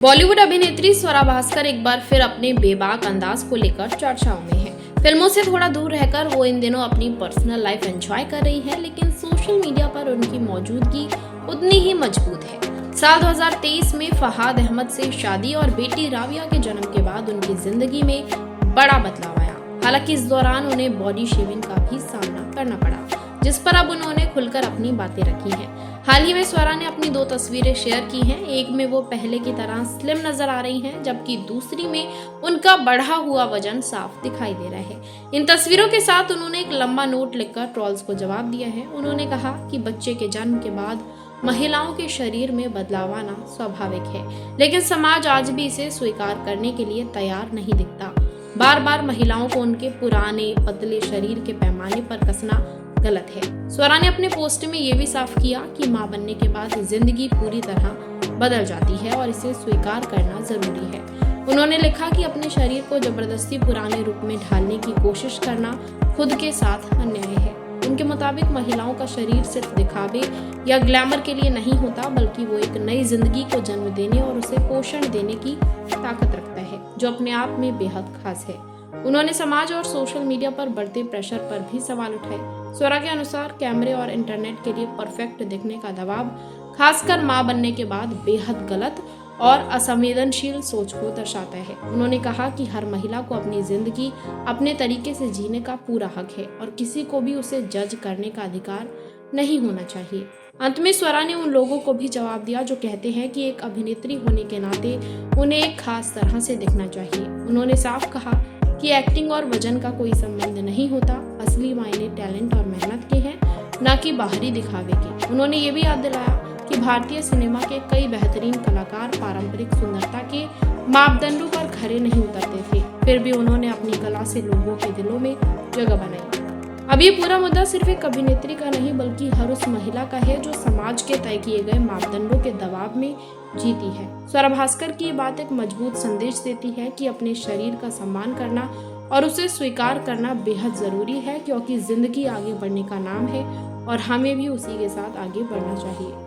बॉलीवुड अभिनेत्री स्वरा भास्कर एक बार फिर अपने बेबाक अंदाज को लेकर चर्चाओं में है। फिल्मों से थोड़ा दूर रहकर वो इन दिनों अपनी पर्सनल लाइफ एंजॉय कर रही है, लेकिन सोशल मीडिया पर उनकी मौजूदगी उतनी ही मजबूत है। साल 2023 में फहाद अहमद से शादी और बेटी राविया के जन्म के बाद उनकी जिंदगी में बड़ा बदलाव आया। हालांकि इस दौरान उन्हें बॉडी शेविंग का भी सामना करना पड़ा, जिस पर अब उन्होंने खुलकर अपनी बातें रखी हैं। हाल ही में स्वरा ने अपनी 2 तस्वीरें शेयर की हैं। एक में वो पहले की तरह स्लिम नजर आ रही हैं, जबकि दूसरी में उनका बढ़ा हुआ वजन साफ दिखाई दे रहा है। इन तस्वीरों के साथ उन्होंने एक लंबा नोट लिखकर ट्रोल्स को जवाब दिया है। उन्होंने कहा कि बच्चे के जन्म के बाद महिलाओं के शरीर में बदलाव आना स्वाभाविक है, लेकिन समाज आज भी इसे स्वीकार करने के लिए तैयार नहीं दिखता। बार बार महिलाओं को उनके पुराने पतले शरीर के पैमाने पर कसना गलत है। स्वरा ने अपने पोस्ट में ये भी साफ किया कि मां बनने के बाद जिंदगी पूरी तरह बदल जाती है और इसे स्वीकार करना जरूरी है। उन्होंने लिखा कि अपने शरीर को जबरदस्ती पुराने रूप में ढालने की कोशिश करना खुद के साथ अन्याय है। उनके मुताबिक महिलाओं का शरीर सिर्फ दिखावे या ग्लैमर के लिए नहीं होता, बल्कि वो एक नई जिंदगी को जन्म देने और उसे पोषण देने की ताकत रखता है, जो अपने आप में बेहद खास है। उन्होंने समाज और सोशल मीडिया पर बढ़ते प्रेशर पर भी सवाल उठाए। स्वरा के अनुसार कैमरे और इंटरनेट के लिए परफेक्ट दिखने का दबाव खासकर मां बनने के बाद बेहद गलत और असंवेदनशील सोच को दर्शाता है। उन्होंने कहा कि हर महिला को अपनी जिंदगी अपने तरीके से जीने का पूरा हक है और किसी को भी उसे जज करने का अधिकार नहीं होना चाहिए। अंत में स्वरा ने उन लोगों को भी जवाब दिया जो कहते हैं कि एक अभिनेत्री होने के नाते उन्हें एक खास तरह से दिखना चाहिए। उन्होंने साफ कहा कि एक्टिंग और वजन का कोई संबंध नहीं होता, असली मायने टैलेंट और मेहनत के हैं, न कि बाहरी दिखावे के। उन्होंने ये भी याद दिलाया कि भारतीय सिनेमा के कई बेहतरीन कलाकार पारंपरिक सुंदरता के मापदंडों पर खरे नहीं उतरते थे, फिर भी उन्होंने अपनी कला से लोगों के दिलों में जगह बनाई। अब ये पूरा मुद्दा सिर्फ एक अभिनेत्री का नहीं, बल्कि हर उस महिला का है जो समाज के तय किए गए मापदंडों के दबाव में जीती है। स्वरा भास्कर की ये बात एक मजबूत संदेश देती है कि अपने शरीर का सम्मान करना और उसे स्वीकार करना बेहद जरूरी है, क्योंकि जिंदगी आगे बढ़ने का नाम है और हमें भी उसी के साथ आगे बढ़ना चाहिए।